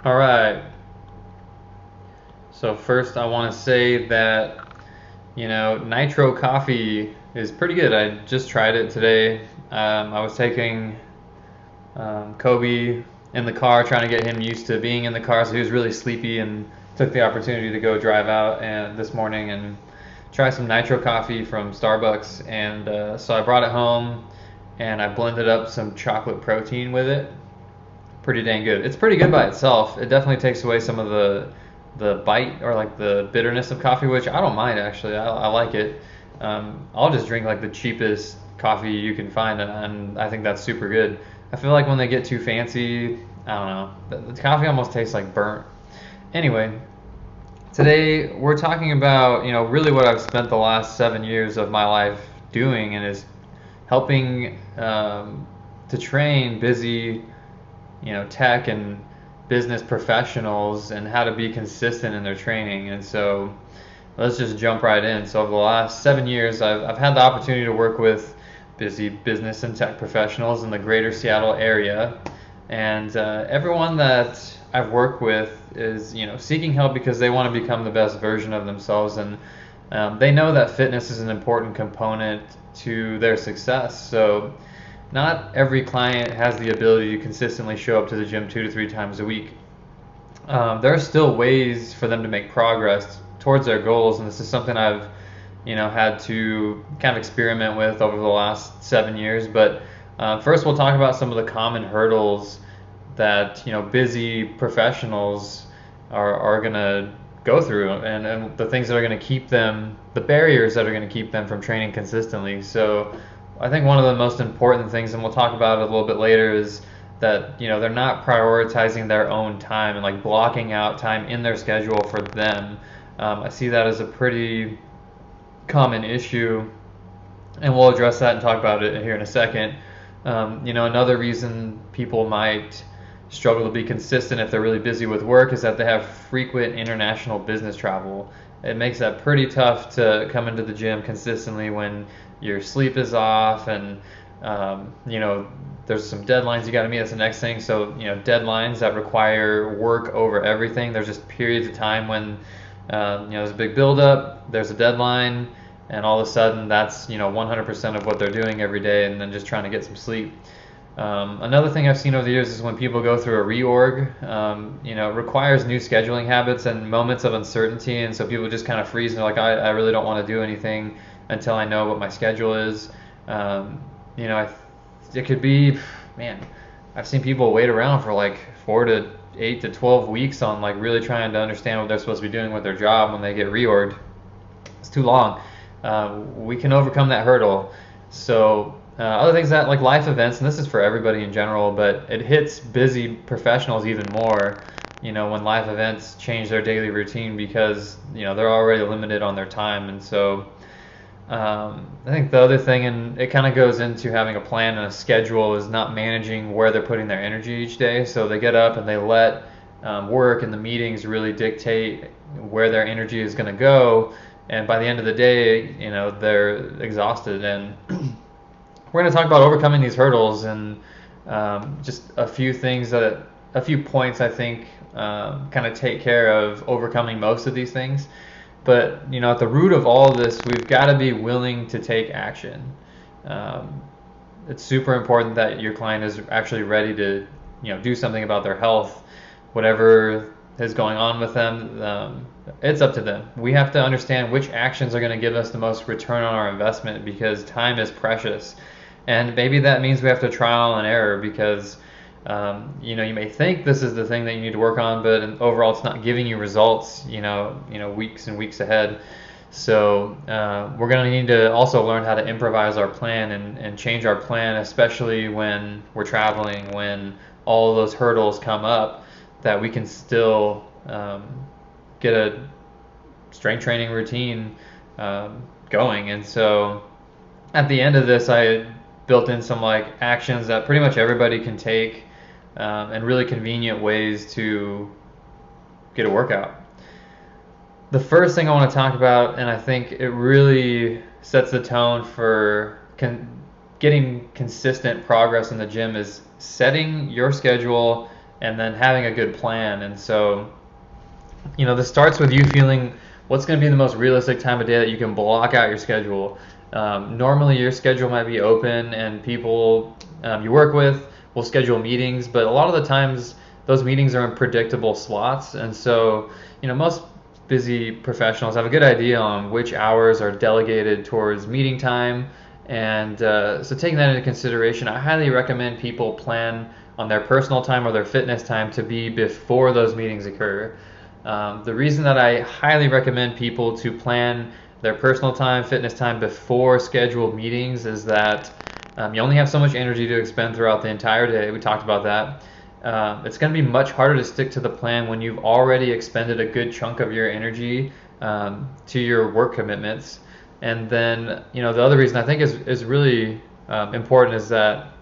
All right. So first, I want to say that Nitro coffee is pretty good. I just tried it today. I was taking Kobe in the car, trying to get him used to being in the car, so he was really sleepy, and took the opportunity to go drive out and this morning and try some Nitro coffee from Starbucks. And so I brought it home and I blended up some chocolate protein with it. Pretty dang good. It's pretty good by itself. It definitely takes away some of the bite or like the bitterness of coffee, which I don't mind actually. I like it. I'll just drink like the cheapest coffee you can find, and I think that's super good. I feel like when they get too fancy, I don't know, the coffee almost tastes like burnt. Anyway, today we're talking about really what I've spent the last 7 years of my life doing, and is helping to train busy tech and business professionals and how to be consistent in their training. And so let's just jump right in. So over the last 7 years, I've had the opportunity to work with busy business and tech professionals in the greater Seattle area. And everyone that I've worked with is seeking help because they want to become the best version of themselves. And they know that fitness is an important component to their success. So not every client has the ability to consistently show up to the gym 2 to 3 times a week. There are still ways for them to make progress towards their goals, and this is something I've had to kind of experiment with over the last 7 years. But first, we'll talk about some of the common hurdles that busy professionals are gonna go through, and the things that are going to keep them, the barriers that are going to keep them from training consistently. So I think one of the most important things, and we'll talk about it a little bit later, is that they're not prioritizing their own time and like blocking out time in their schedule for them. I see that as a pretty common issue, and we'll address that and talk about it here in a second. Another reason people might struggle to be consistent if they're really busy with work is that they have frequent international business travel. It makes that pretty tough to come into the gym consistently when your sleep is off, and there's some deadlines you got to meet. That's the next thing. So deadlines that require work over everything. There's just periods of time when there's a big buildup, there's a deadline, and all of a sudden that's 100% of what they're doing every day, and then just trying to get some sleep. Another thing I've seen over the years is when people go through a reorg, it requires new scheduling habits and moments of uncertainty, and so people just kind of freeze and they're like, I really don't want to do anything until I know what my schedule is. It could be, man, I've seen people wait around for like 4 to 8 to 12 weeks on like really trying to understand what they're supposed to be doing with their job when they get reorged. It's too long. We can overcome that hurdle. So other things that like life events, and this is for everybody in general, but it hits busy professionals even more, when life events change their daily routine because, they're already limited on their time. And so I think the other thing, and it kind of goes into having a plan and a schedule, is not managing where they're putting their energy each day. So they get up and they let work and the meetings really dictate where their energy is going to go. And by the end of the day, they're exhausted. And we're going to talk about overcoming these hurdles, and just a few points I think kind of take care of overcoming most of these things. But at the root of all of this, we've got to be willing to take action. It's super important that your client is actually ready to do something about their health, whatever is going on with them. It's up to them. We have to understand which actions are going to give us the most return on our investment, because time is precious. And maybe that means we have to trial and error, because you may think this is the thing that you need to work on, but overall it's not giving you results weeks and weeks ahead. So we're going to need to also learn how to improvise our plan and change our plan, especially when we're traveling, when all of those hurdles come up, that we can still get a strength training routine going. And so at the end of this, I built in some like actions that pretty much everybody can take, and really convenient ways to get a workout. The first thing I want to talk about, and I think it really sets the tone for getting consistent progress in the gym, is setting your schedule and then having a good plan. And so, this starts with you feeling what's going to be the most realistic time of day that you can block out your schedule. Normally, your schedule might be open, and people you work with will schedule meetings, but a lot of the times those meetings are in predictable slots. And so, most busy professionals have a good idea on which hours are delegated towards meeting time. And so, taking that into consideration, I highly recommend people plan on their personal time or their fitness time to be before those meetings occur. The reason that I highly recommend people to plan their personal time, fitness time before scheduled meetings is that you only have so much energy to expend throughout the entire day. We talked about that. It's going to be much harder to stick to the plan when you've already expended a good chunk of your energy to your work commitments. And then, the other reason I think is really important is that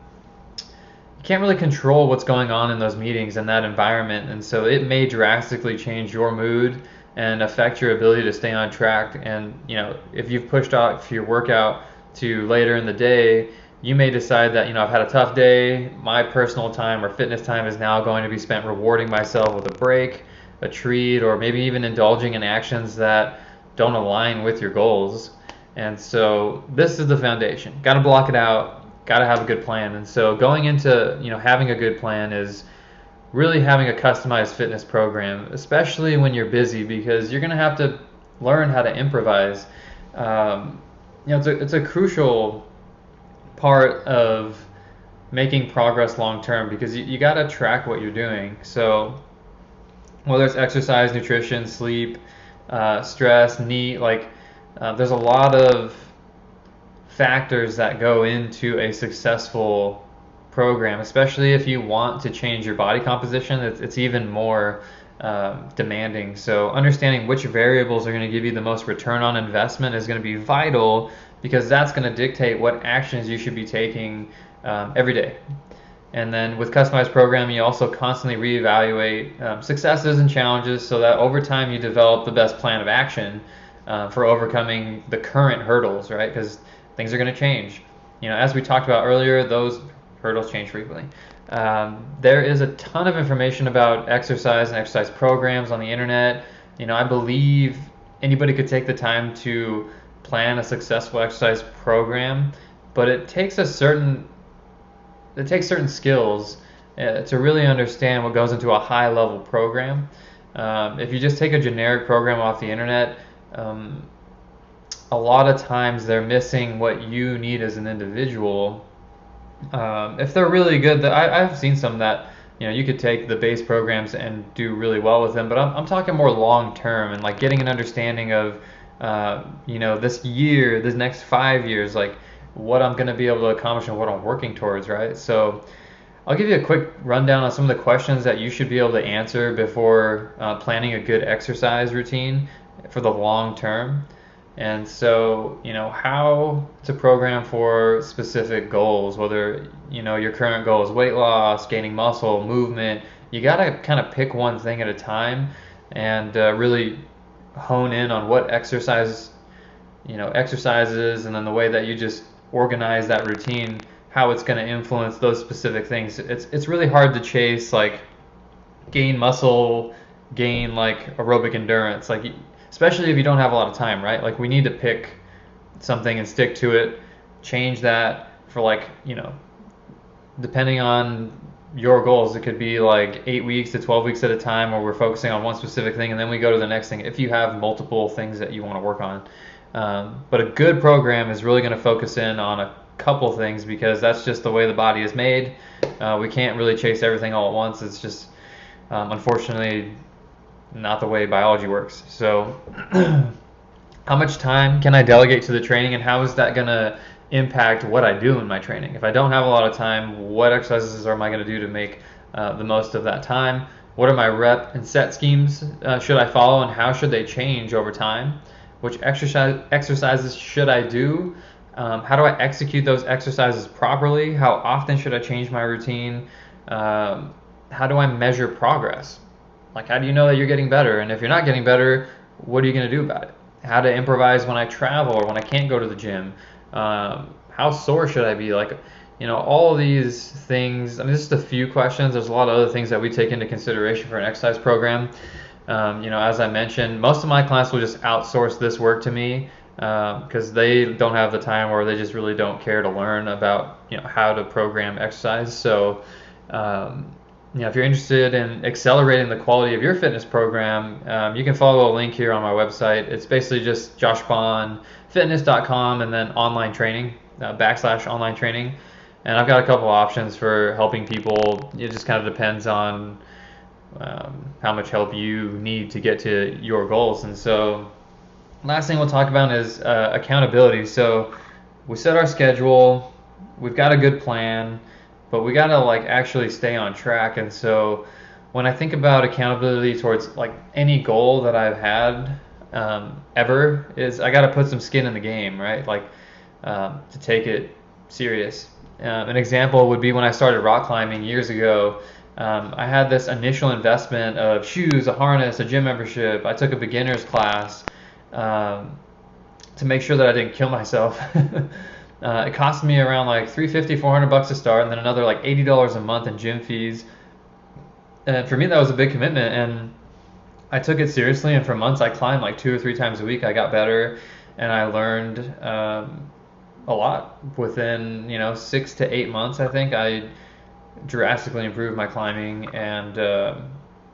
you can't really control what's going on in those meetings and that environment. And so it may drastically change your mood and affect your ability to stay on track. And, if you've pushed off your workout to later in the day, you may decide that, I've had a tough day. My personal time or fitness time is now going to be spent rewarding myself with a break, a treat, or maybe even indulging in actions that don't align with your goals. And so this is the foundation. Got to block it out. Got to have a good plan. And so going into, having a good plan is really having a customized fitness program, especially when you're busy, because you're going to have to learn how to improvise. It's a crucial part of making progress long term, because you got to track what you're doing. So whether it's exercise, nutrition, sleep, stress, NEAT, there's a lot of factors that go into a successful program, especially if you want to change your body composition. It's even more demanding. So understanding which variables are going to give you the most return on investment is going to be vital, because that's going to dictate what actions you should be taking every day. And then with customized programming, you also constantly reevaluate successes and challenges so that over time you develop the best plan of action for overcoming the current hurdles, right? Because things are going to change. As we talked about earlier, those hurdles change frequently. There is a ton of information about exercise and exercise programs on the internet. I believe anybody could take the time to plan a successful exercise program, but it takes certain skills to really understand what goes into a high level program. If you just take a generic program off the internet, a lot of times they're missing what you need as an individual. If they're really good, I've seen some that you could take the base programs and do really well with them, but I'm talking more long term and getting an understanding of this next 5 years, what I'm going to be able to accomplish and what I'm working towards, right? So I'll give you a quick rundown on some of the questions that you should be able to answer before planning a good exercise routine for the long term. And so, how to program for specific goals, whether, your current goal is weight loss, gaining muscle, movement. You got to kind of pick one thing at a time and really hone in on what exercises, and then the way that you just organize that routine, how it's going to influence those specific things. It's really hard to chase gain muscle, gain aerobic endurance, especially if you don't have a lot of time, right? We need to pick something and stick to it, change that for depending on your goals, it could be 8 weeks to 12 weeks at a time where we're focusing on one specific thing, and then we go to the next thing if you have multiple things that you want to work on. But a good program is really going to focus in on a couple things, because that's just the way the body is made. We can't really chase everything all at once. It's just unfortunately not the way biology works. So how much time can I delegate to the training, and how is that going to impact what I do in my training? If I don't have a lot of time, what exercises am I going to do to make the most of that time? What are my rep and set schemes should I follow, and how should they change over time? Which exercises should I do? How do I execute those exercises properly? How often should I change my routine? How do I measure progress? How do you know that you're getting better? And if you're not getting better, what are you going to do about it? How to improvise when I travel or when I can't go to the gym? How sore should I be? all of these things. I mean, just a few questions. There's a lot of other things that we take into consideration for an exercise program. As I mentioned, most of my clients will just outsource this work to me because they don't have the time, or they just really don't care to learn about how to program exercise. So if you're interested in accelerating the quality of your fitness program, you can follow a link here on my website. It's basically just joshbondfitness.com and then online training, /online training. And I've got a couple options for helping people. It just kind of depends on how much help you need to get to your goals. And so last thing we'll talk about is accountability. So we set our schedule, we've got a good plan, but we got to actually stay on track. And so when I think about accountability towards any goal that I've had ever, is I got to put some skin in the game, right? To take it serious. An example would be when I started rock climbing years ago. I had this initial investment of shoes, a harness, a gym membership. I took a beginner's class to make sure that I didn't kill myself. It cost me around $350, $400 to start, and then another $80 a month in gym fees. And for me, that was a big commitment, and I took it seriously. And for months, I climbed 2 or 3 times a week. I got better, and I learned a lot. Within 6 to 8 months, I think I drastically improved my climbing, and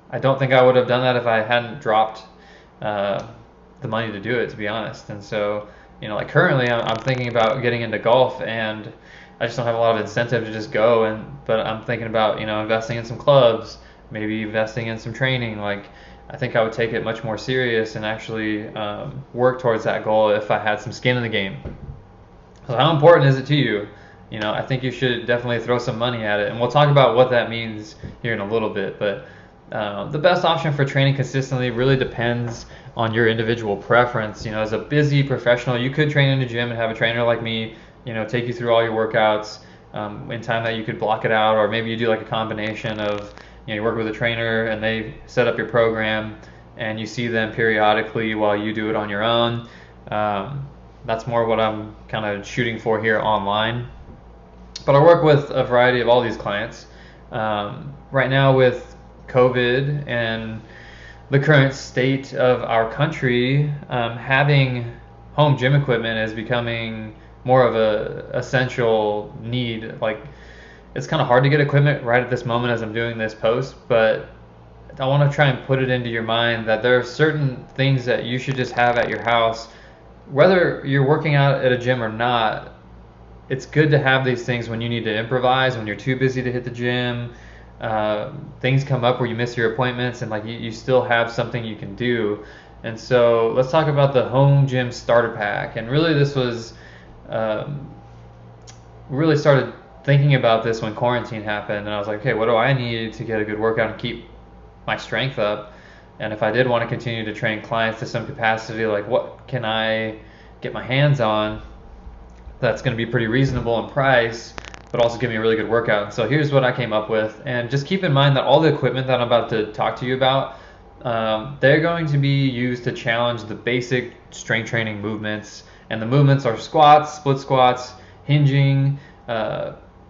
I don't think I would have done that if I hadn't dropped the money to do it, to be honest. And so currently I'm thinking about getting into golf, and I just don't have a lot of incentive to just go. But I'm thinking about investing in some clubs, maybe investing in some training. I think I would take it much more serious and actually work towards that goal if I had some skin in the game. So how important is it to you? I think you should definitely throw some money at it, and we'll talk about what that means here in a little bit. But the best option for training consistently really depends on your individual preference. As a busy professional, you could train in a gym and have a trainer like me, take you through all your workouts in time that you could block it out, or maybe you do a combination of, you work with a trainer and they set up your program and you see them periodically while you do it on your own. That's more what I'm kind of shooting for here online. But I work with a variety of all these clients. Right now with COVID and the current state of our country, having home gym equipment is becoming more of a essential need. It's kind of hard to get equipment right at this moment as I'm doing this post, but I want to try and put it into your mind that there are certain things that you should just have at your house. Whether you're working out at a gym or not, it's good to have these things when you need to improvise, when you're too busy to hit the gym. Things come up where you miss your appointments, and you still have something you can do. And so let's talk about the home gym starter pack. And really this was really started thinking about this when quarantine happened, and I was like, okay, what do I need to get a good workout and keep my strength up? And if I did want to continue to train clients to some capacity, what can I get my hands on that's going to be pretty reasonable in price, but also give me a really good workout? And so here's what I came up with. And just keep in mind that all the equipment that I'm about to talk to you about, they're going to be used to challenge the basic strength training movements. And the movements are squats, split squats, hinging,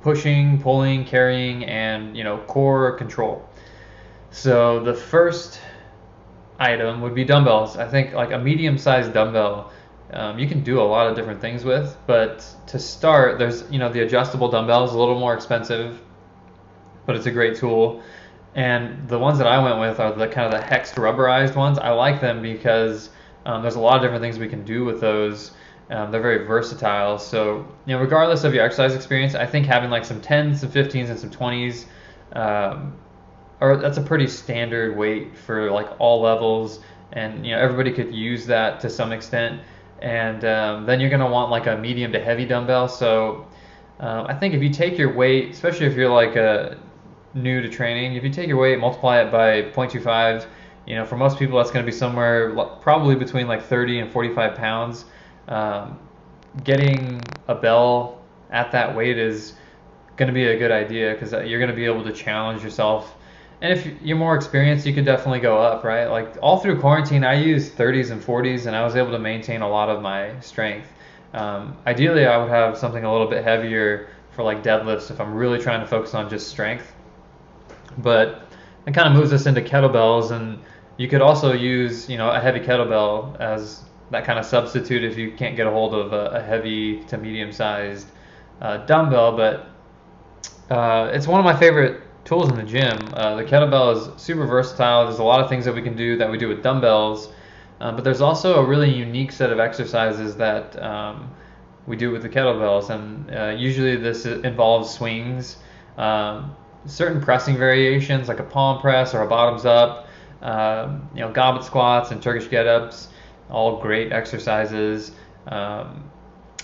pushing, pulling, carrying, and core control. So the first item would be dumbbells. I think a medium-sized dumbbell you can do a lot of different things with, but to start, there's the adjustable dumbbells, a little more expensive, but it's a great tool. And the ones that I went with are the kind of the hexed rubberized ones. I like them because there's a lot of different things we can do with those. They're very versatile. So regardless of your exercise experience, I think having some 10s, some 15s, and some 20s, or that's a pretty standard weight for all levels, and everybody could use that to some extent. And then you're going to want a medium to heavy dumbbell. So I think if you take your weight, especially if you're new to training, if you take your weight, multiply it by 0.25, for most people that's going to be somewhere probably between 30 and 45 pounds. Getting a bell at that weight is going to be a good idea, because you're going to be able to challenge yourself. And if you're more experienced, you could definitely go up, right? All through quarantine, I used 30s and 40s, and I was able to maintain a lot of my strength. Ideally, I would have something a little bit heavier for like deadlifts if I'm really trying to focus on just strength. But it kind of moves us into kettlebells, and you could also use, a heavy kettlebell as that kind of substitute if you can't get a hold of a heavy to medium sized dumbbell. But it's one of my favorite tools in the gym. The kettlebell is super versatile. There's a lot of things that we can do that we do with dumbbells, but there's also a really unique set of exercises that we do with the kettlebells, and usually this involves swings, certain pressing variations like a palm press or a bottoms up, goblet squats and Turkish get-ups, all great exercises.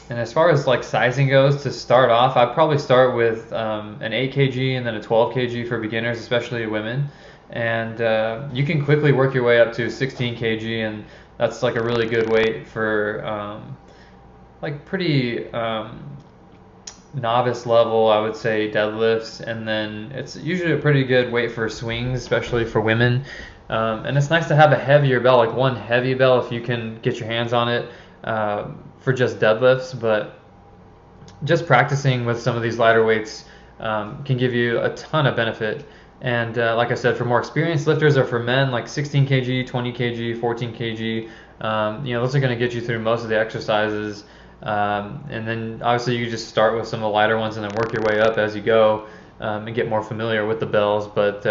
And as far as like sizing goes, to start off, I'd probably start with an 8 kg and then a 12 kg for beginners, especially women. And you can quickly work your way up to 16 kg, and that's like a really good weight for like pretty novice level, I would say, deadlifts. And then it's usually a pretty good weight for swings, especially for women. And it's nice to have a heavier bell, like one heavy bell if you can get your hands on it. For just deadlifts, but just practicing with some of these lighter weights can give you a ton of benefit. And like I said, for more experienced lifters or for men, like 16 kg, 20 kg, 14 kg, those are going to get you through most of the exercises. And then obviously you just start with some of the lighter ones and then work your way up as you go and get more familiar with the bells. But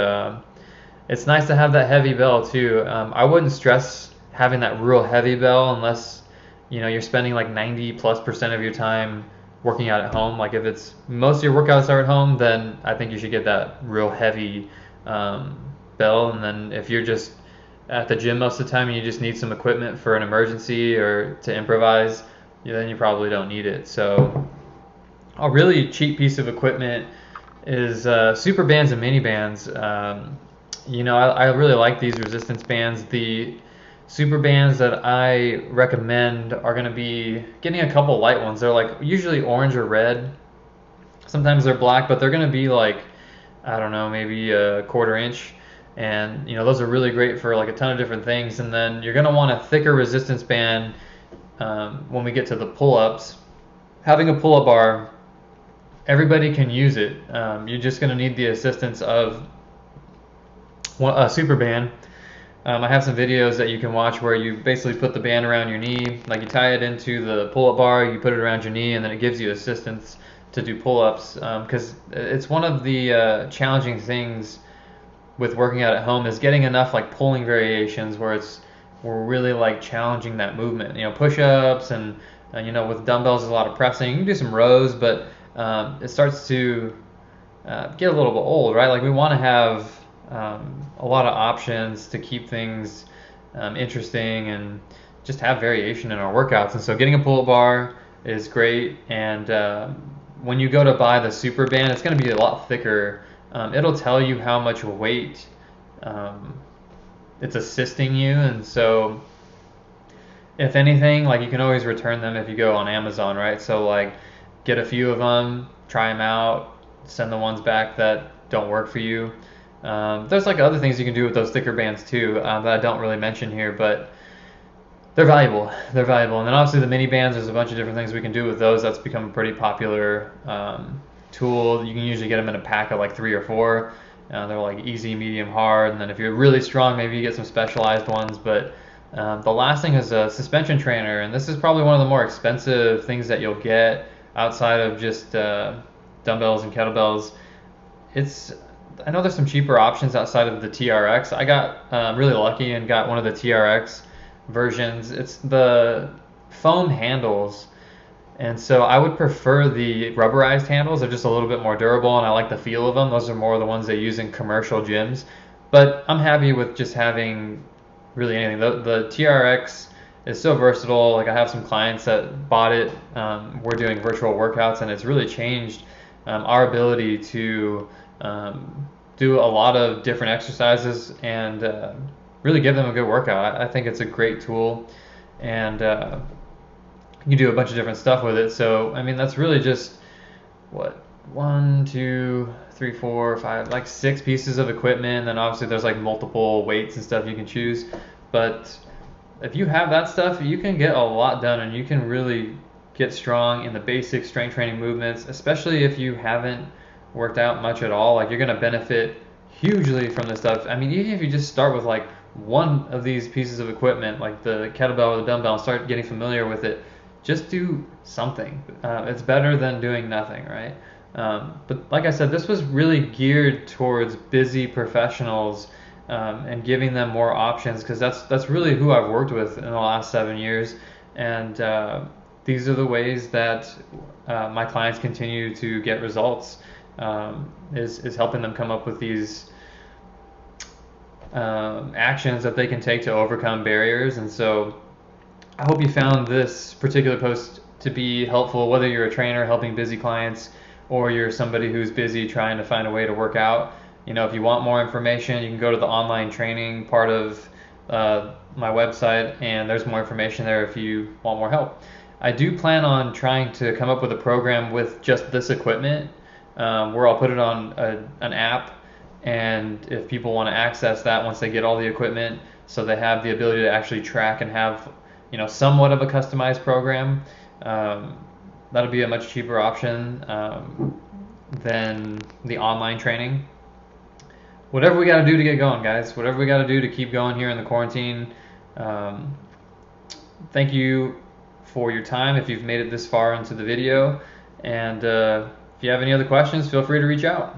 it's nice to have that heavy bell too. I wouldn't stress having that real heavy bell unless you're spending like 90+% of your time working out at home. Like if it's most of your workouts are at home, then I think you should get that real heavy bell. And then if you're just at the gym most of the time and you just need some equipment for an emergency or to improvise, then you probably don't need it. So a really cheap piece of equipment is super bands and mini bands. I really like these resistance bands. The super bands that I recommend are going to be getting a couple light ones. They're like usually orange or red. Sometimes they're black, but they're going to be like, I don't know, maybe a 1/4 inch. And those are really great for like a ton of different things. And then you're going to want a thicker resistance band when we get to the pull-ups. Having a pull-up bar, everybody can use it. You're just going to need the assistance of a super band. I have some videos that you can watch where you basically put the band around your knee, like you tie it into the pull-up bar, you put it around your knee, and then it gives you assistance to do pull-ups. Because it's one of the challenging things with working out at home is getting enough like pulling variations where we're really like challenging that movement. Push-ups and with dumbbells there's a lot of pressing. You can do some rows, but it starts to get a little bit old, right? Like we want to have a lot of options to keep things interesting and just have variation in our workouts. And so getting a pull-up bar is great. And when you go to buy the super band, it's going to be a lot thicker. It'll tell you how much weight it's assisting you. And so if anything, like you can always return them if you go on Amazon, right? So like get a few of them, try them out, send the ones back that don't work for you. There's like other things you can do with those thicker bands too that I don't really mention here, but they're valuable. They're valuable. And then obviously the mini bands, there's a bunch of different things we can do with those. That's become a pretty popular tool. You can usually get them in a pack of like 3 or 4. They're like easy, medium, hard. And then if you're really strong, maybe you get some specialized ones. But the last thing is a suspension trainer. And this is probably one of the more expensive things that you'll get outside of just dumbbells and kettlebells. I know there's some cheaper options outside of the TRX. I got really lucky and got one of the TRX versions. It's the foam handles, and so I would prefer the rubberized handles. They're just a little bit more durable, and I like the feel of them. Those are more the ones they use in commercial gyms. But I'm happy with just having really anything. The TRX is so versatile. Like I have some clients that bought it. We're doing virtual workouts, and it's really changed our ability to do a lot of different exercises and really give them a good workout. I think it's a great tool, and you can do a bunch of different stuff with it. So I mean, that's really just 1, 2, 3, 4, 5, like 6 pieces of equipment. And then obviously there's like multiple weights and stuff you can choose. But if you have that stuff, you can get a lot done, and you can really get strong in the basic strength training movements, especially if you haven't worked out much at all. Like, you're going to benefit hugely from this stuff. I mean, even if you just start with like one of these pieces of equipment, like the kettlebell or the dumbbell, and start getting familiar with it, just do something. It's better than doing nothing, right? But like I said, this was really geared towards busy professionals, and giving them more options, because that's really who I've worked with in the last 7 years, and these are the ways that my clients continue to get results, is helping them come up with these actions that they can take to overcome barriers. And so I hope you found this particular post to be helpful, whether you're a trainer helping busy clients or you're somebody who's busy trying to find a way to work out. If you want more information, you can go to the online training part of my website, and there's more information there if you want more help. I do plan on trying to come up with a program with just this equipment, where I'll put it on an app, and if people want to access that once they get all the equipment, so they have the ability to actually track and have somewhat of a customized program, that'll be a much cheaper option than the online training. Whatever we got to do to get going, guys. Whatever we got to do to keep going here in the quarantine. Thank you for your time if you've made it this far into the video. And if you have any other questions, feel free to reach out.